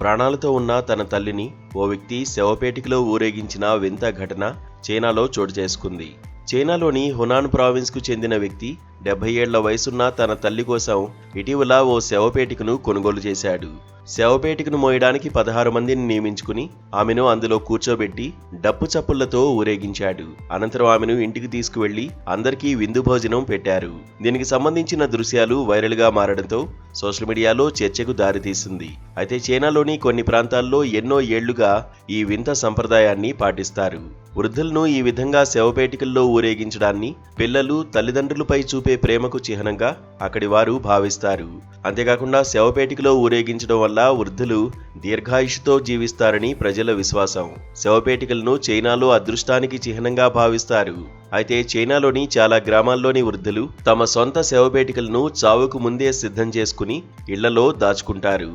ప్రాణాలతో ఉన్న తన తల్లిని ఓ వ్యక్తి శవపేటికలో ఊరేగించిన వింత ఘటన చైనాలో చోటు చేసుకుంది. చైనాలోని హునాన్ ప్రావిన్స్కు చెందిన వ్యక్తి 70 ఏళ్ల వయసున్న తన తల్లి కోసం ఇటీవల ఓ శవపేటికను కొనుగోలు చేశాడు. శవపేటికను మోయడానికి 16 మందిని నియమించుకుని ఆమెను అందులో కూర్చోబెట్టి డప్పు చప్పుళ్లతో ఊరేగించాడు. అనంతరం ఆమెను ఇంటికి తీసుకువెళ్లి అందరికీ విందు భోజనం పెట్టారు. దీనికి సంబంధించిన దృశ్యాలు వైరల్ గా మారడంతో సోషల్ మీడియాలో చర్చకు దారితీసింది. అయితే చైనాలోని కొన్ని ప్రాంతాల్లో ఎన్నో ఏళ్లుగా ఈ వింత సంప్రదాయాన్ని పాటిస్తారు. వృద్ధులను ఈ విధంగా శవపేటికల్లో ఊరేగించడాన్ని పిల్లలు తల్లిదండ్రులపై చూపే ప్రేమకు చిహ్నంగా అక్కడి వారు భావిస్తారు. అంతేకాకుండా శవపేటికలో ఊరేగించడం వల్ల వృద్ధులు దీర్ఘాయుషుతో జీవిస్తారని ప్రజల విశ్వాసం. శవపేటికలను చైనాలో అదృష్టానికి చిహ్నంగా భావిస్తారు. అయితే చైనాలోని చాలా గ్రామాల్లోని వృద్ధులు తమ సొంత శవపేటికలను చావుకు ముందే సిద్ధం చేసుకుని ఇళ్లలో దాచుకుంటారు.